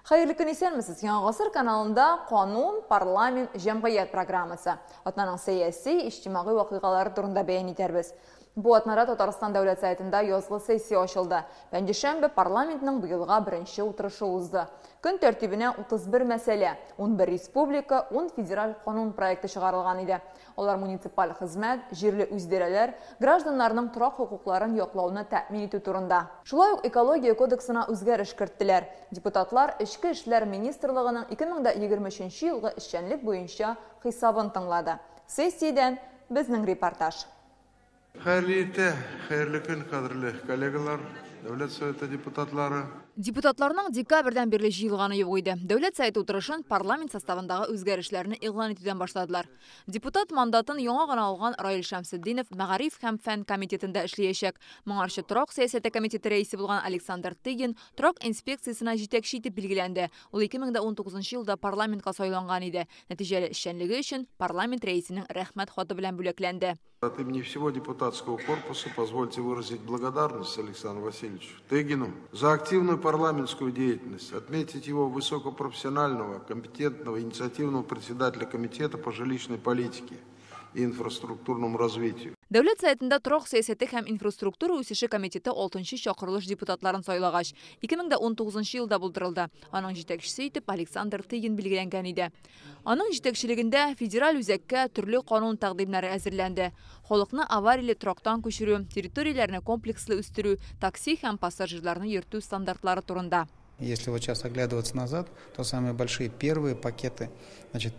Hayırlı gün esenmisiz. Yanğasır kanalında Qanun, Parlament, Cemiyet programması. Atnaның siyasi, içtimai vakıqaları turunda beyan ederbiz. Bu atnara Tataristan Devlet saytında yazılı sessiya açıldı. Pençeşembe parlamentinin bu yılga birinci oturışı uzdu. Gün tertibine 31 mesele, 11 respublika, 10 federal kanun proyekti çıkarılgan idi. Onlar municipal hizmet, jirli üzdereler, grajdanlarının turak hukukların yoklauını təmin etu turunda. Şulay ekologiya kodeksina özgeriş kirttiler. Deputatlar Ішкі işler Ministrliğinin 2023 yılғы işçenlik boyunca hesabını tınladı. Sessiyeden bizning reportaj. Hayırlı gün kadırlı kollegalar, Devlet Soветі депутатлары. Депутатларның декабрьдән бирле җыелганы юк иде. Дәүләт Советы утырышын парламент составындагы үзгәрешләрне игълан итүдән башладылар. Депутат мандатын яңа гына алган Раил Шәмсетдинов Мәгариф һәм фән комитетында эшләячәк. Моңарчы торак сәясәте комитеты рәисе булган Александр Тыгин торак инспекциясына җитәкче итеп билгеләнде. Ул 2019 елда парламентка сайланган иде. Нәтиҗәле эшчәнлеге өчен парламент рәисенең рәхмәт хаты белән бүләкләнде. От имени всего депутатского корпуса позвольте выразить благодарность Александру Васильевичу Тыгину за активную парламентскую деятельность, отметить его высокопрофессионального, компетентного, инициативного председателя комитета по жилищной политике и инфраструктурному развитию. Дәүләт сайтында торак сәясәте һәм инфраструктура үсеше комитеты 6-нчы чакырылыш депутатларын сайлагач, 2019 елда булдырылды. Аның җитәкчесе итеп Александр Тыгин билгеләнгән иде. Аның җитәкчелегендә федераль үзәккә төрле канун тәкъдимнәре әзерләнде. Халыкны аварияле торактан күчерү, территорияләрне комплекслы үстерү, такси һәм пассажирларны йөртү стандартлары турында. Если вот сейчас оглядываться назад, то самые большие первые пакеты,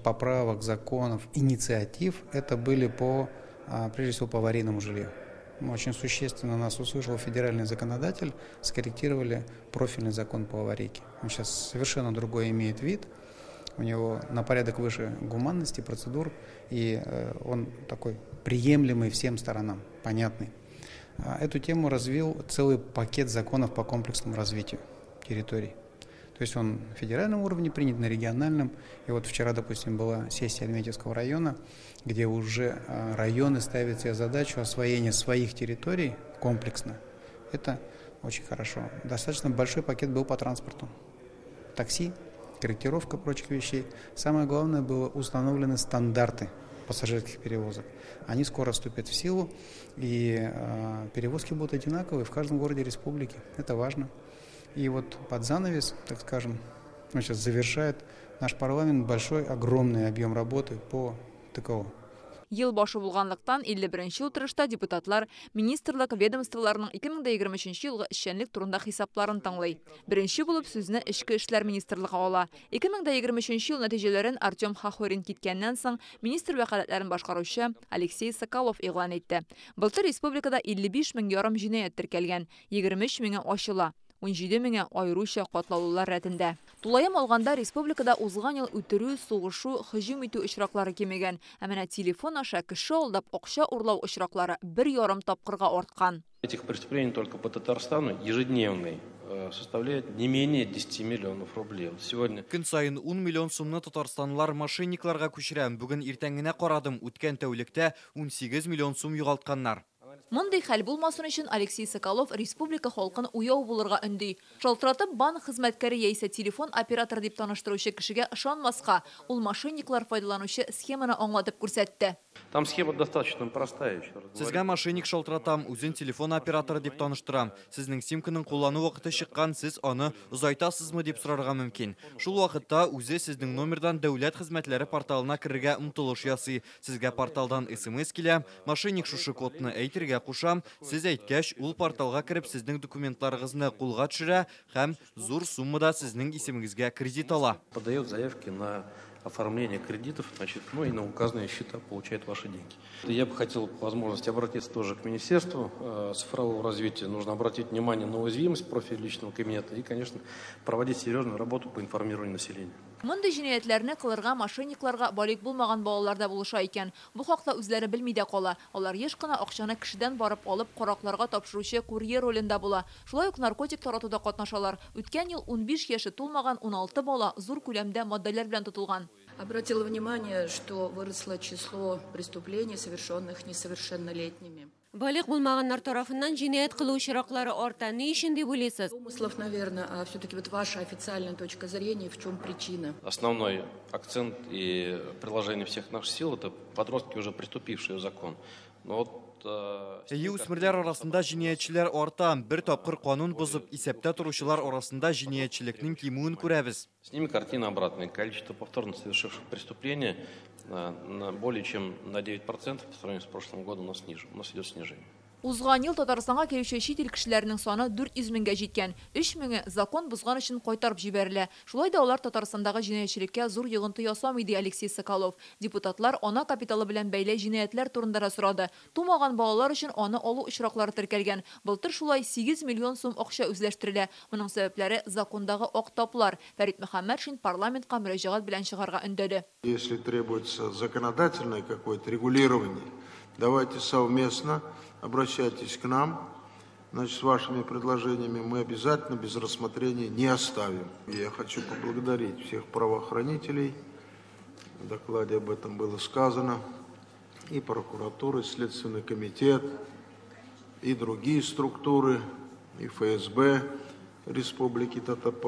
поправок, законов, инициатив, это были прежде всего по аварийному жилью. Очень существенно нас услышал федеральный законодатель, скорректировали профильный закон по аварийке. Он сейчас совершенно другой имеет вид, у него на порядок выше гуманности, процедур, и он такой приемлемый всем сторонам, понятный. Эту тему развил целый пакет законов по комплексному развитию территорий. То есть он на федеральном уровне принят, на региональном. И вот вчера, допустим, была сессия Альметьевского района, где уже районы ставят себе задачу освоения своих территорий комплексно. Это очень хорошо. Достаточно большой пакет был по транспорту. Такси, корректировка прочих вещей. Самое главное, было установлены стандарты пассажирских перевозок. Они скоро вступят в силу, и перевозки будут одинаковые в каждом городе республики. Это важно. И вот под занавес, так скажем, сейчас завершает наш парламент большой, огромный объем работы по ТКО. Ел башы булганлыктан 51-нче утырышта депутатлар министрлык ведомстволарының 2023 елгы эшчәнлек турында хисапларын тыңлый. Беренче булып сүзне Ішкі эшләр министрлыгы ала. 2023 ел нәтиҗәләрен Артем Хахорин киткәннән соң министр вәкаләтләрен башкаручы Алексей Соколов игълан итте. Былтыр республикада 55 мең ярым җинаять теркәлгән, 23 меңе ачыла. 17 меңе айруча катлаулар рәтендә. Тулаем алганда республикада узган ел үтерү, сугышу, һөҗүм итү очраклары кимегән. Ә менә телефон аша кеше алдап акча урлау очраклары 1,5 тапкырга арткан. Этих преступлений только по Татарстану ежедневный составляет не менее 10 миллионов рублей. Сегодня Көн сайын 10 миллион сумны татарстанлылар мошенникларга күчерә. Бүген иртәнгенә карадым, үткән тәүлектә 18 миллион сум югалтканнар. Мондый хәл булмасын өчен Алексей Соколов республика халкын уяу булырга өнди. Шалтыратып банк хезмәткәре яисә телефон операторы дип таныштыручы кешегә ышанмаска, ул мошенниклар файдаланучы схеманы аңлатып күрсәтте. Там схема достаточно простая. Сезгә мошенник шалтыратам, үзен телефон операторы дип таныштырам. Сезнең симканың куллану вакыты чыккан, сез аны озайтасызмы дип сорарга мөмкин. Шул вакытта үзе сезнең номердан дәүләт хезмәтләре порталына кирергә омтылыш ясый. Сезгә порталдан СМС килә, мошенник шушы кодны әйтергә кушам, сез әйткәч, ул порталга кирип сезнең документларыгызны кулга төшерә һәм зур суммада сезнең исемегезгә кредит ала. Подает заявки на оформление кредитов, и на указанные счета получает ваши деньги. Я бы хотел по возможности обратиться тоже к Министерству цифрового развития. Нужно обратить внимание на уязвимость профиля личного кабинета и, конечно, проводить серьезную работу по информированию населения. Мондый җинаятьләрне кылырга мошенникларга балик булмаган балалар да булыша икән. Бу хакта үзләре белми дә кала. Алар еш кына акчаны кешедән барып алып каракларга тапшыручы курьер ролендә була. Шулай ук наркотик таратуда катнашалар. Үткән ел 15 яше тулмаган 16 бала зур күләмдә модельләр белән тотылган. Обратила внимание, что выросло число преступлений, совершенных несовершеннолетними. Балык булмаганнар тарафынан җинаять кылу очраклары арта. Ни өчен дип уйлыйсыз? Умыслов, наверное, а все-таки вот ваша официальная точка зрения, в чем причина? Основной акцент и приложение всех наших сил – это подростки, уже приступившие в закон. Но вот Үсмерләр арасында җинаятьчеләр арта, бер тапкыр канун бозып, исәптә торучылар арасында җинаятьчелекнең кимүен күрәбез. С ними картина обратная. Количество повторно совершивших преступления более чем на 9% по сравнению с прошлым годом у нас идет снижение. Узган ел Татарстанга келүче чит ил кешеләренең саны 400 меңгә җиткән. 3 меңе закон бозган өчен кайтарып җибәрелә. Шулай да алар Татарстандагы җинаятьчелеккә зур йогынты ясамый, ди Алексей Соколов. Депутатлар ана капиталы белән бәйле җинаятьләр турында сорады. Тумаган балалар өчен аны алу очраклары теркәлгән. Былтыр шулай 8 миллион сум акча үзләштерелә. Моның сәбәпләре закондагы актаплар. Фәрит Мөхәммәтшин парламентка мөрәҗәгать белән чыгарга өндәде. Если требуется законодательное какое-то регулирование, давайте совместно обращайтесь к нам. Значит, с вашими предложениями мы обязательно без рассмотрения не оставим. Я хочу поблагодарить всех правоохранителей. В докладе об этом было сказано. И прокуратура, и Следственный комитет, и другие структуры, и ФСБ по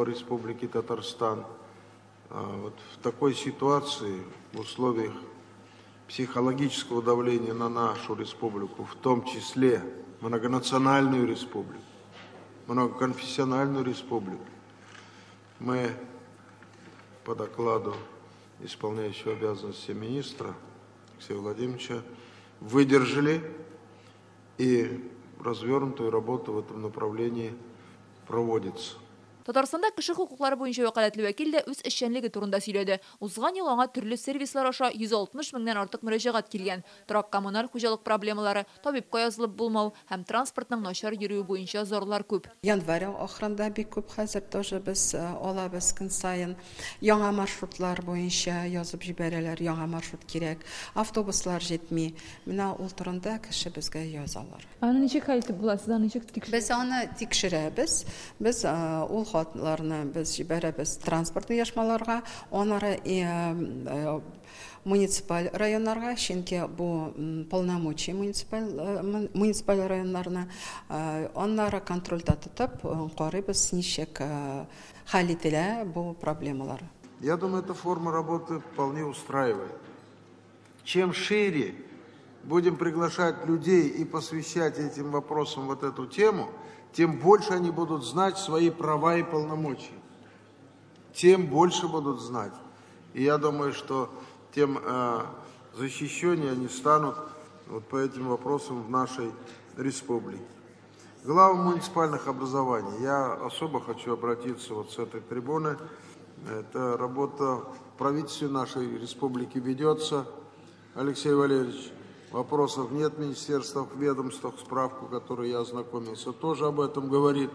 Республике Татарстан. Вот в такой ситуации, в условиях психологического давления на нашу республику, в том числе многонациональную республику, многоконфессиональную республику, мы по докладу исполняющего обязанности министра Алексея Владимировича выдержали, и развернутую работу в этом направлении проводится. Татарстанда кеше хукуклары буенча вәкаләтле вәкил дә үз эшчәнлеге турында сөйләде. Узган ел аңа төрле сервислар аша 160 меңнән артык мөрәҗәгать килгән. Торак коммуналь хуҗалык проблемалары, табибка язылып булмау һәм транспортның начар йөрүе буенча зарлар күп. Январь ахырында бик күп хәзер тоже без алабыз көн сайын. Яңа маршрутлар буенча язып җибәрәләр, яңа маршрут кирәк. Автобуслар җитми. Менә ул турында кеше безгә язалар. Аны ничек хәл итеп була? Сез аны ничек тикшерәсез? Без аны тикшерәбез. Без ул хатларны без җибәрәбез транспорт оешмаларга, аннары муниципаль районнарга, чөнки бу полномочия муниципаль районнарны, аннары контрольдә тотып, карыйбыз ничек хәл ителә бу проблемалар. Я думаю, эта форма работы вполне устраивает. Чем шире будем приглашать людей и посвящать этим вопросам вот эту тему, тем больше они будут знать свои права и полномочия. Тем больше будут знать. И я думаю, что тем защищеннее они станут вот по этим вопросам в нашей республике. Главам муниципальных образований. Я особо хочу обратиться вот с этой трибуны. Эта работа в правительстве нашей республики ведется. Алексей Валерьевич, вопросов нет в министерствах, в ведомствах, справку, которой я ознакомился, тоже об этом говорит.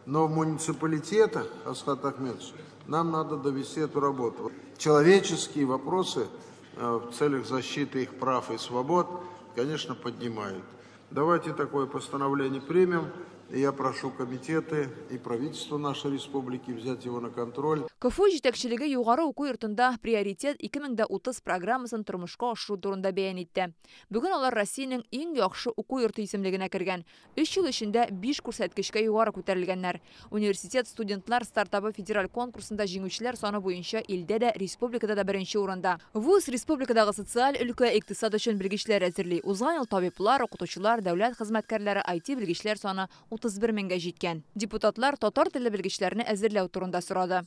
Но в муниципалитетах, Асхат Ахметович, нам надо довести эту работу. Человеческие вопросы в целях защиты их прав и свобод, конечно, поднимают. Давайте такое постановление примем. И я прошу комитеты и правительство нашей республики взять его на контроль. КФУ җитәкчелеге югары уку йортында приоритет 2030 программасын тормышка ашыру турында бәян итте. Бүген алар Россиянең иң яхшы уку йорты исемлегенә кергән. 3 ел эчендә 5 күрсәткечкә югары күтәрелгәннәр. Университет студентлар стартабы федераль конкурсында җиңүчеләр саны буенча илдә дә, республикада да беренче урында. ВУЗ республикадагы социаль өлкә икътисад өчен белгечләр әзерли. Узган ел табиблар, укытучылар, дәүләт хезмәткәрләре, IT белгечләр саны 31 меңгә җиткән. Депутатлар татар теле белгечләрне әзерләү турында сорады.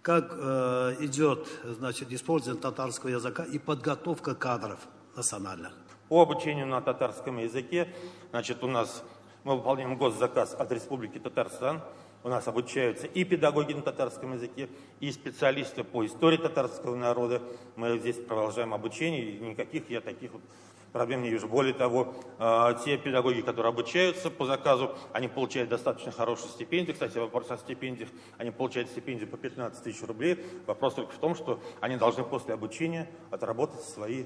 Как идет, значит, использование татарского языка и подготовка кадров национальных? По обучению на татарском языке, значит, мы выполняем госзаказ от Республики Татарстан. У нас обучаются и педагоги на татарском языке, и специалисты по истории татарского народа. Мы здесь продолжаем обучение, и никаких я таких проблем не вижу. Более того, те педагоги, которые обучаются по заказу, они получают достаточно хорошие стипендии. Кстати, вопрос о стипендиях. Они получают стипендию по 15 тысяч рублей. Вопрос только в том, что они должны после обучения отработать свои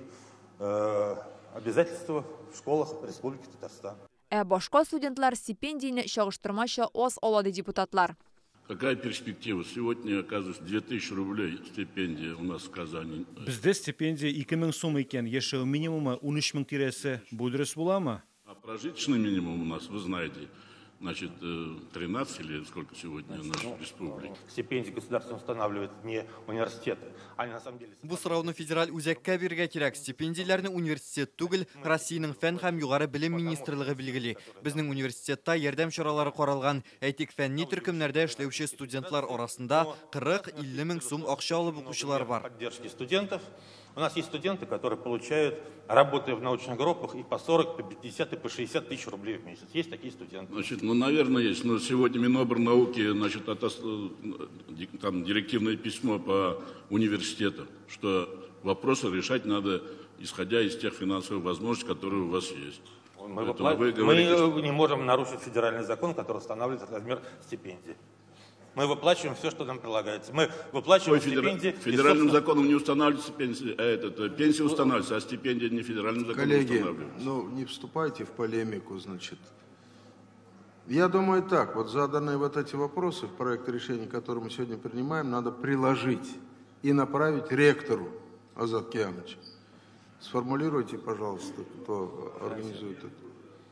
обязательства в школах Республики Татарстан. Башка студентлар стипендияны чагыштырмача аз алады депутатлар. Какая перспектива? Сегодня, оказывается, 2000 рублей стипендия у нас в Казани. Бездә стипендия 2000 сум икән, яшәү минимумы 13 мең тирәсе. Бу дөрес буламы? Прожиточный минимум у нас, вы знаете, значит, 13 или сколько сегодня в нашей республике. Стипендии государство устанавливает не университеты. Они на самом деле... Бу сұрауны федераль үзәккә бирергә кирәк. Стипендияләрне университет түгел, Россиянең фән һәм югары белем министрлыгы билгели. Безнең университетта ярдәм чаралары каралган. Әйтик, фәнни төркемнәрдә эшләүче студентлар арасында 40-50 мең сум акча алып укучылар бар. Поддержки студентов. У нас есть студенты, которые получают, работая в научных группах, и по 40, по 50 и по 60 тысяч рублей в месяц. Есть такие студенты. Значит, ну, наверное, есть. Но сегодня Минобрнауки, значит, там директивное письмо по университетам, что вопросы решать надо, исходя из тех финансовых возможностей, которые у вас есть. Мы не можем нарушить федеральный закон, который устанавливает размер стипендий. Мы выплачиваем все, что нам прилагается. Мы выплачиваем стипендии. Федеральным законом не устанавливается пенсия устанавливается, а стипендия не федеральным законом устанавливается. Коллеги, ну не вступайте в полемику, значит. Я думаю так, вот заданные вот эти вопросы в проект решения, который мы сегодня принимаем, надо приложить и направить ректору Азат Киямовичу. Сформулируйте, пожалуйста, кто организует это.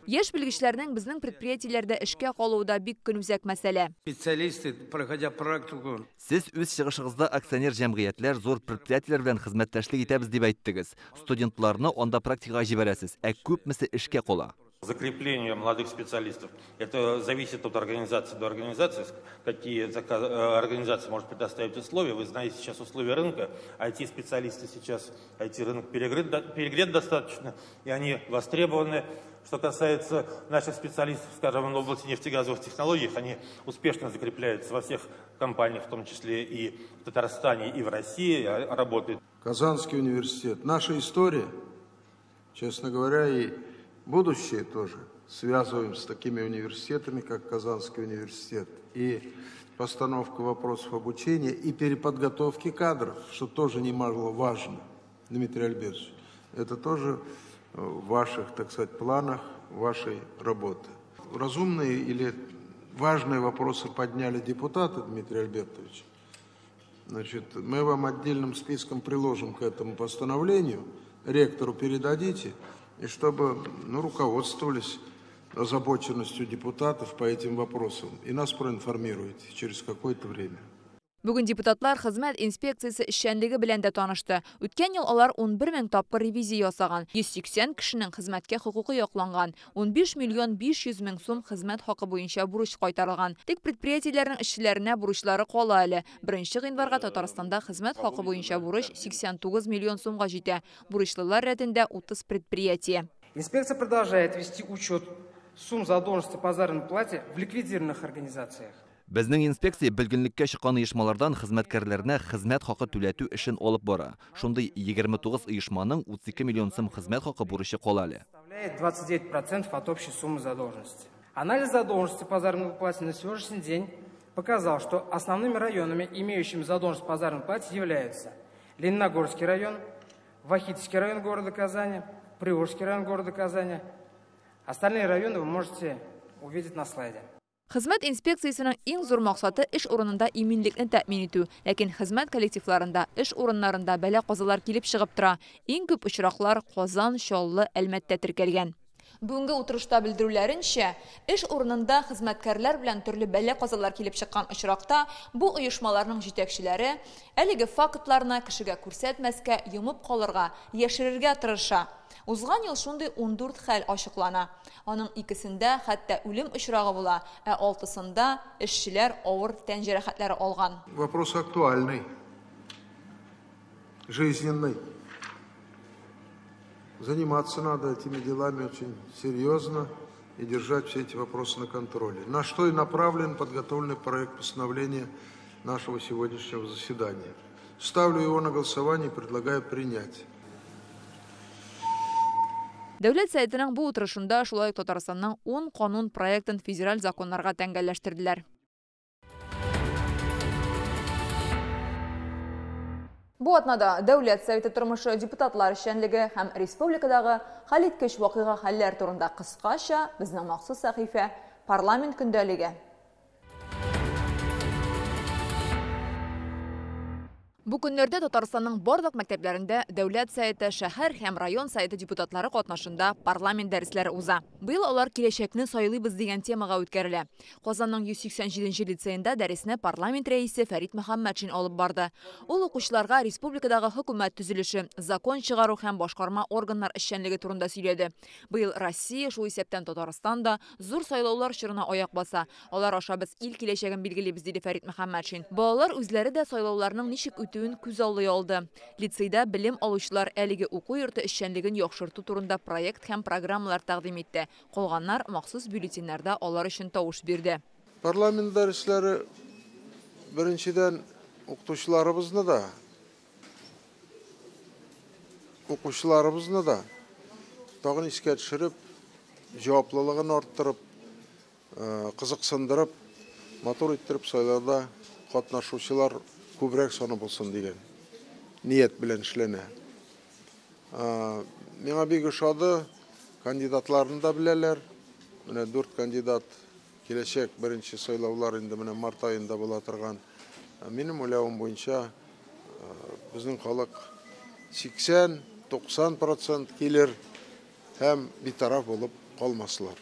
Еш белгечләрнең безнең предприятиеләрдә эшкә калуында бик көнүзәк мәсьәлә. Специалисты, проходя практику. Сез үз чыгышыгызда акционер җәмгыятьләр, зур предприятиеләр белән хезмәттәшлек итәбез дип әйттегез. Студентларны анда практикага җибәрәсез, күпмесе эшкә кала. Закрепление молодых специалистов. Это зависит от организации до организации. Какие организации может предоставить условия. Вы знаете сейчас условия рынка. IT-специалисты сейчас, IT-рынок перегрет достаточно, и они востребованы. Что касается наших специалистов, скажем, в области нефтегазовых технологий, они успешно закрепляются во всех компаниях, в том числе и в Татарстане, и в России работают. Казанский университет. Наша история, честно говоря, и будущее тоже связываем с такими университетами, как Казанский университет. И постановка вопросов обучения и переподготовки кадров, что тоже немаловажно, Дмитрий Альбертович. Это тоже в ваших, так сказать, планах вашей работы. Разумные или важные вопросы подняли депутаты, Дмитрий Альбертович. Значит, мы вам отдельным списком приложим к этому постановлению, ректору передадите, и чтобы руководствовались озабоченностью депутатов по этим вопросам. И нас проинформируете через какое-то время. Бүген депутатлар хезмәт инспекциясе эшчәнлеге белән дә танышты. Үткән ел алар 11 мең тапкыр ревизия ясаган. 180 кешенең хезмәткә хокукы якланган. 15 миллион 500 мең сум хезмәт хакы буенча бурыч кайтарылган. Тик предприятиеләрнең эшчеләренә бурычлары кала әле. 1 январьга Татарстанда хезмәт хакы буенча бурыч 89 миллион сумга җитә. Бурычлылар рәтендә 30 предприятие. Инспекция продолжает вести учет сумм задолженности по заработной плате в ликвидированных организациях. Безнең инспекция белгенлеккә чыккан оешмалардан хезмәткәрләренә хезмәт хакы түләтү эшен алып бара. Шундый 29 оешманың 32 миллион сум хезмәт хакы бурычы кала әле. Составляет 29% от общей суммы задолженности. Анализ задолженности по заработной плате на сегодняшний день показал, что основными районами, имеющими задолженность по заработной плате, являются Лениногорский район, Вахитский район города Казани, Приволжский район города Казани. Остальные районы вы можете увидеть на слайде. Хезмәт инспекциясының иң зур максаты эш урынында иминлекне тәэмин итү. Ләкин хезмәт коллективларында, эш урыннарында бәла-казалар килеп чыгып тора. Иң күп очраклар Казан, Чаллы, Әлмәттә теркәлгән. Бүгенге утырышта белдерүләренчә, эш урынында хезмәткәрләр белән төрле бәла-казалар килеп чыккан очракта бу оешмаларның җитәкчеләре әлеге фактларны кешегә күрсәтмәскә, йомып калырга, яшерергә тырыша. Узган ел шундый 14 хәл ачыклана. Аның икесендә хәтта үлем очрагы була, ә 6-сында эшчеләр авыр тән җәрәхәтләре алган. Вопрос актуальный, жизненный. Заниматься надо этими делами очень серьезно и держать все эти вопросы на контроле. На что и направлен подготовленный проект постановления нашего сегодняшнего заседания. Ставлю его на голосование и предлагаю принять. Дәүләт сайтының бу утырышында шулай Татарстанның 10 канун проектын федераль законнарга тәңгәлләштерделәр. Бу атнада Дәүләт Советы тормышы депутатлар эшчәнлеге һәм республикадагы хәл иткеч вакыйга хәлләр турында кыскача безнең махсус сәхифә парламент көндәлеге. Бу көннәрдә Татарстанның барлык мәктәпләрендә дәүләт сайты, шәһәр һәм район сайты депутатлары катнашында парламент дәресләре уза. Быел алар киләчәкне сайлыйбыз дигән темага үткәрелә. Казанның 187 лицейында дәресне парламент рәисе Фәрит Мөхәммәтшин алып барды. Ул укучыларга республикадагы хөкүмәт төзелеше, закон чыгару һәм башкарма органнар эшчәнлеге турында сөйләде. Быел Россия, шул исәптән Татарстан да зур сайлаулар чорына аяк баса. Алар аша без ил киләчәген билгелибез, диде Фәрит Мөхәммәтшин. Балалар үзләре дә сайлауларның ничек үтүен күз аллый алды. Лицейда белем алучылар әлеге уку йорты эшчәнлеген яхшырту турында проект һәм программалар тәкъдим итте. Калганнар махсус бюллетеннәрдә алар өчен тавыш бирде. Парламент дәресләре беренчедән укытучыларыбызны да тагын искә төшереп, җаваплылыгын арттырып, кызыксындырып, матур иттереп сайлауда катнашучылар күбрәк саны булсын дигән ният белән эшләнә. Миңа бик ошады, кандидатларын да беләләр. Менә 4 кандидат киләчәк беренче сайлаулар инде менә март аенда була торган. Минем уйлавым буенча безнең халык 80-90% килер һәм битараф булып калмаслар.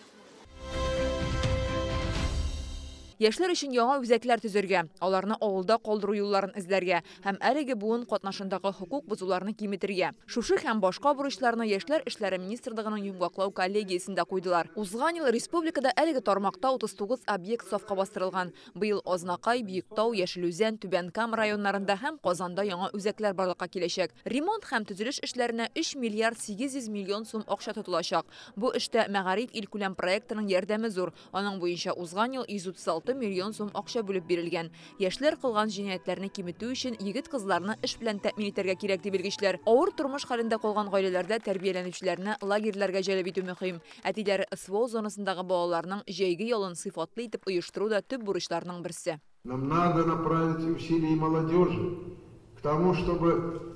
Яшьләр өчен яңа үзәкләр төзергә, аларны авылда калдыру юлларын эзләргә һәм әлеге буын катнашындагы хукук бузуларны киметергә. Шушы һәм башка бурычларны Яшьләр эшләре министрлыгының йомгаклау коллегиясендә куйдылар. Узган ел республикада әлеге тармакта 39 объект сафка бастырылган. Быел Азнакай, Биектау, Яшелүзән, Түбәнкам районнарында һәм Казанда яңа үзәкләр барлыкка киләчәк. Ремонт һәм төзелеш эшләренә 3 миллиард 800 миллион сум акча тотылачак. Бу эштә Мәгариф илкүләм проектының ярдәме зур. Аның буенча узган ел 136 миллион сум акча бүлеп бирелгән. Яшьләр кылган җинаятьләрне киметү өчен егет-кызларны эш белән тәэмин итәргә кирәк дип белгечләр. Авыр тормыш хәлендә калган гаиләләрдә тәрбияләнүчеләрне лагерьләргә җәлеп итү мөһим. Әтиләре СВО зонасындагы балаларның җәйге ялын сыйфатлы итеп оештыру да төп бурычларның берсе. Нам надо направить усилия молодежи к тому, чтобы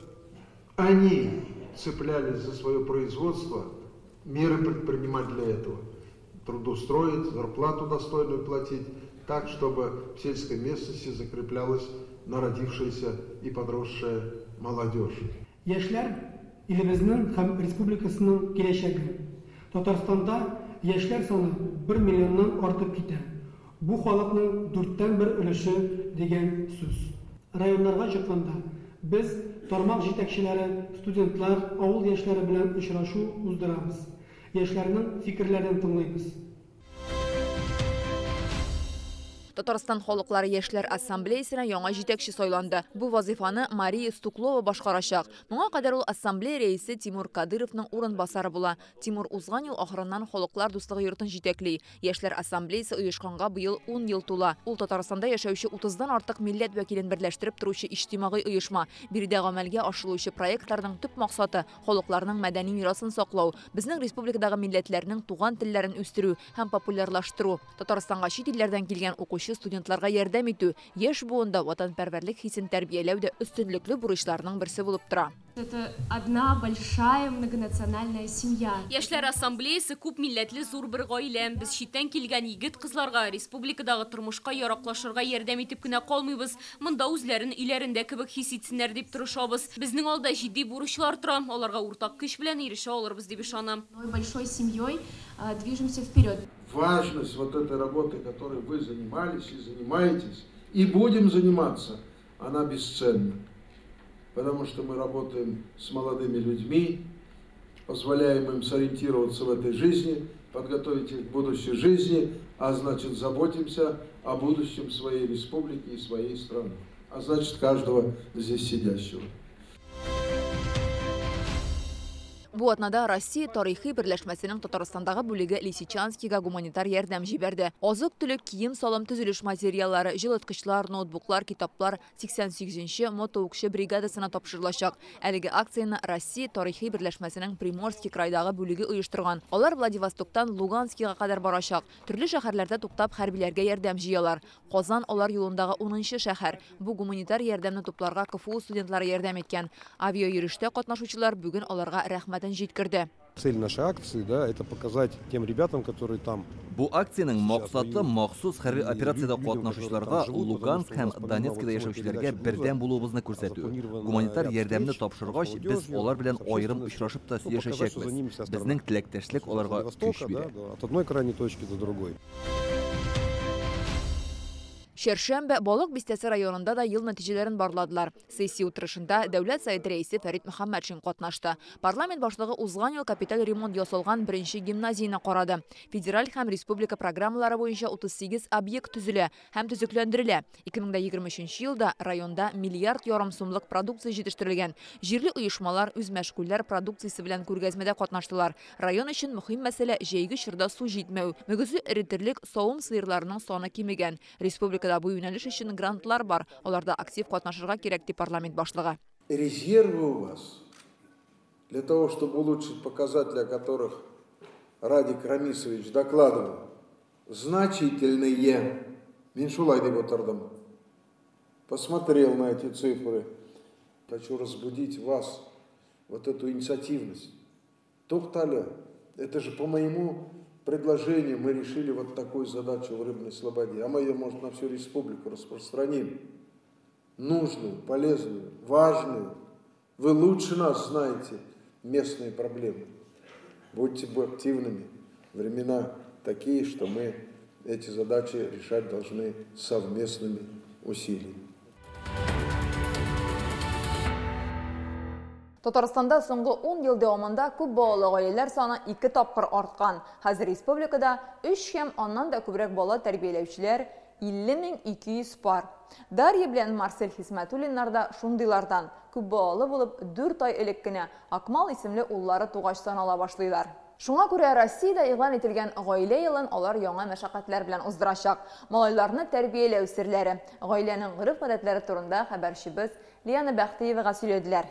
они цеплялись за свое производство, меры предпринимать для этого. Трудоустроить, зарплату достойную платить, так, чтобы в сельской местности закреплялась народившаяся и подросшая молодежь. Яшьләр илебезнең һәм республикасының киләчәге. Татарстанда яшьләр саны 1 миллионнан артып китә. Бу халыкның 4тән 1 өлеше дигән сүз. Районнарга чыкканда без тармак җитәкчеләре, студентлар, авыл яшьләре белән очрашу уздырабыз. Яшьләрнең фикерләрен тыңлыйбыз. Татарстан халыклары яшьләр ассамблеясына яңа җитәкче сайланды. Бу вазифаны Мария Стуклова башкарачак. Моңа кадәр ул ассамблея рәисе Тимур Кадыровның урынбасары була. Тимур узган ел ахырыннан халыклар дуслыгы йортын җитәкли. Яшьләр ассамблеясы оешканга быел 10 ел тула. Ул Татарстанда яшәүче 30дан артык милләт вәкилен берләштереп торучы иҗтимагый оешма. Биредә гамәлгә ашырылучы проектларның төп максаты халыкларның мәдәни мирасын саклау, безнең республикадагы милләтләрнең туган телләрен үстерү һәм популярлаштыру. Татарстанга чит илләрдән килгән студентларга ярдәм итү, яшь буында ватанпәрвәрлек хисен тәрбияләү дә өстенлекле бурычларның берсе булып тора. Это одна большая многонациональная семья. Яшьләр ассамблеясы күп милләтле зур бер гаилә. Без читтән килгән егет-кызларга республикадагы тормышка яраклашырга ярдәм итеп кенә калмыйбыз. Монда үзләрен өйләрендә кебек хис итсеннәр дип тырышабыз. Безнең алда җитди бурычлар тора. Аларга уртак көч белән ирешә алырбыз дип ишанам. Большой семьей движемся вперед. Важность вот этой работы, которой вы занимались и занимаетесь, и будем заниматься, она бесценна. Потому что мы работаем с молодыми людьми, позволяем им сориентироваться в этой жизни, подготовить их к будущей жизни, а значит заботимся о будущем своей республики и своей страны, а значит каждого здесь сидящего. Бу атнада Россия тарихи берләшмәсенең Татарстандагы бүлеге Лисичанскига гуманитар ярдәм җибәрде. Азык-төлек, кием, салым, төзелеш материаллары, җылыткычлар, ноутбуклар, китаплар 88-нче мотоукчы бригадасына тапшырылачак. Әлеге акцияны Россия тарихи берләшмәсенең Приморский крайдагы бүлеге оештырган. Алар Владивостоктан Луганскига кадәр барачак. Төрле шәһәрләрдә туктап хәрбиләргә ярдәм җыялар. Казан алар юлындагы 10-нчы шәһәр. Бу гуманитар ярдәмне тупларга КФУ студентлары ярдәм иткән. Авиа йөрештә катнашучылар бүген аларга рәхмәтен җиткерде. Цель нашей акции, да, это показать тем ребятам, которые там. Бу акцияның максаты махсус хәрби операциядә катнашучыларга Луганск һәм Донецкта яшәүчеләргә бердәм булуыбызны күрсәтү. Гуманитар ярдәмне тапшыргач, без алар белән аерым очрашып та сөйләшәчәкбез. Безнең теләктәшлек аларга көч бирә. От одной крайней точки до другой. Шершембе Балык Бистәсе районында да ел нәтиҗәләрен барладылар. Сессия утырышында Дәүләт Советы рәисе Фәрит Мөхәммәтшин катнашты. Парламент башлыгы узган ел капиталь ремонт ясалган беренче гимназияны карады. Федераль һәм республика программалары буенча 38 объект төзелә һәм төзекләндерелә. 2023 елда районда миллиард ярым сумлык продукция җитештерелгән. Җирле оешмалар үз мәшгульләр продукциясе белән күргәзмәдә катнаштылар. Район өчен мөһим мәсьәлә җәйге чорда су җитмәү. Мөгезе эретерлек савым сыерларының саны кимегән. Республикада бу юнәлеш өчен грантлар бар. Аларда актив катнашырга кирәк ди парламент башлыгы. Резервы у вас для того, чтобы улучшить показатели, о которых Радик Рамисович докладывал, значительные. Меньшулай деп отырдым. Посмотрел на эти цифры. Хочу разбудить вас, вот эту инициативность. Тухталя, это же по моему предложению мы решили вот такую задачу в Рыбной Слободе. А мы ее, может, на всю республику распространим. Нужную, полезную, важную. Вы лучше нас знаете местные проблемы. Будьте активными. Времена такие, что мы эти задачи решать должны совместными усилиями. Татарстанда соңгы 10 ел дәвамында күп балалы гаиләләр саны 2 тапкыр арткан. Хәзер республикада 3 һәм аннан да күбрәк бала тәрбияләүчеләр 50,200 бар. Дарья белән Марсель Хисмәтуллиннар да шундыйлардан. Күп балалы булып 4 ай элек кенә Акмал исемле уллары тугач санала башлыйлар. Шуңа күрә Россиядә игълан ителгән гаилә елын алар яңа мәшәкатьләр белән уздырачак. Малайларны тәрбияләү серләре, гаиләнең гореф-гадәтләре турында хәбәрчебез Лиана Бәхтиевага сөйләделәр.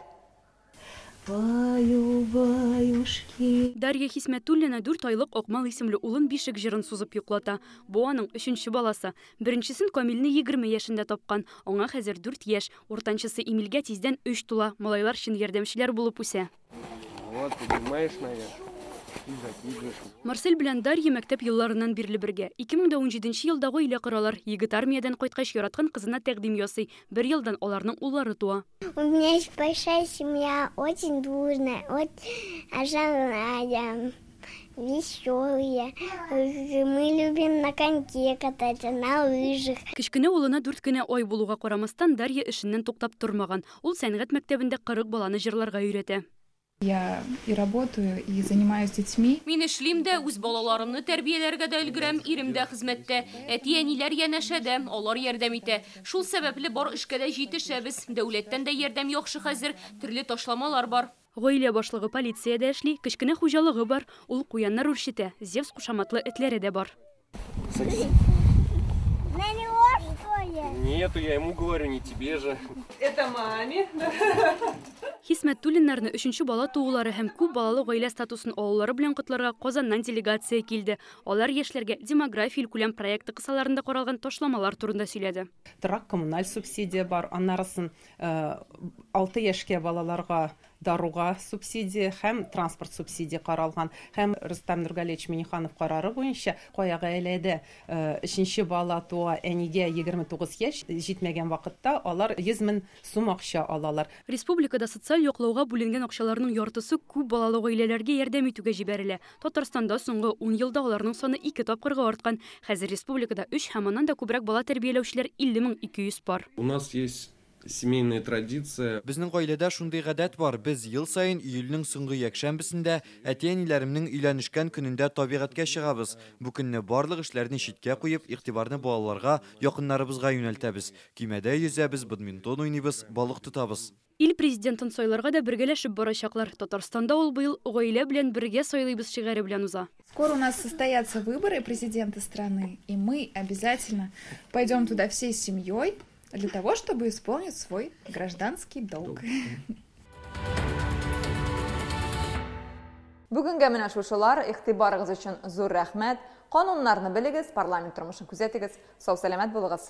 Дарья Хисмәтуллина 4 айлык Акмал исемле улын бишек җырын сузып йоклата. Бу аның 3нче баласы. Беренчесен Камилне 20 яшендә тапкан. Аңа хәзер 4 яшь, уртанчысы Эмилгә тиздән 3 тула. Малайлар чын ярдәмчеләр булып үсә. Вот, понимаешь, наверное. Марсель белән Дарья мәктәп елларыннан бирле бергә. 2017 елда гаилә коралар. Егет армиядан кайткач яраткан кызына тәкъдим ясый. 1 елдан аларның уллары туа. У меня есть большая семья, очень дружная, веселая. Мы любим на коньке кататься, на лыжах. Кечкенә улына 4 кенә ай булуга карамастан Дарья эшеннән туктап тормаган. Ул сәнгать мәктәбендә 40 баланы җырларга өйрәтә. Я и работаю, и занимаюсь детьми. Мин эшлим дә, үз балаларымны тәрбияләргә дә өлгерәм, ирем дә хезмәттә. Әти-әниләр янәшәдә, алар ярдәм итә. Шул сәбәпле бар эшкә дә җитешәбез. Дәүләттән дә ярдәм яхшы хәзер, төрле ташламалар бар. Гаилә башлыгы полициядә эшли, кечкенә хуҗалыгы бар. Ул куяннар үрчетә, Зевс кушаматлы этләре дә бар. Нету, я ему говорю, не тебе же. Это маме. Хисмәтуллиннарны 3нче бала туулары һәм күп балалы гаилә статусын алулары белән котларга Казаннан делегация килде. Алар яшьләргә демография күләм проекты кысаларында каралган ташламалар турында сөйләде. Торак коммуналь субсидия бар, аннарысын 6 яшькә балаларга даруга субсидия һәм транспорт субсидия каралган. Һәм Рустам Нургалевич Миниханов карары буенча кая гаиләдә 3нче бала туа, әнигә 29 яшь җитмәгән вакытта алар 100 000 сум акча алалар. Республикада социаль яклауга бүленгән акчаларның яртысы күп балалы гаиләләргә ярдәм итүгә җибәрелә. Татарстанда соңгы 10 елда аларның саны 2 тапкырга арткан. Хәзер республикада 3 һәм аннан да күбрәк бала тәрбияләүчеләр 50,200 бар. У нас есть семейная традиция. Безнең гаиләдә шундый гадәт бар. Без ел сайын июльнең соңгы якшәмбесендә әти-әниләремнең өйләнешкән көнендә табигатькә чыгабыз. Бу көнне барлык эшләрне читкә куеп, игътибарны балаларга, якыннарыбызга юнәлтәбез. Көймәдә yüзәбез, бадминтон уйныйбыз, балык тотабыз. Ил президентын сайларга да бергәләшеп барачаклар. Татарстанда ул быел гаилә белән бергә сайлыйбыз шигәре белән уза. Скоро у нас состоятся выборы президента страны, и мы обязательно пойдем туда всей семьей для того, чтобы исполнить свой гражданский долг. Бүгенгә менә шушылар, игътибарыгыз өчен зур рәхмәт. Кануннарны белегез, парламент тормышын күзәтегез. Сау-сәламәт булыгыз.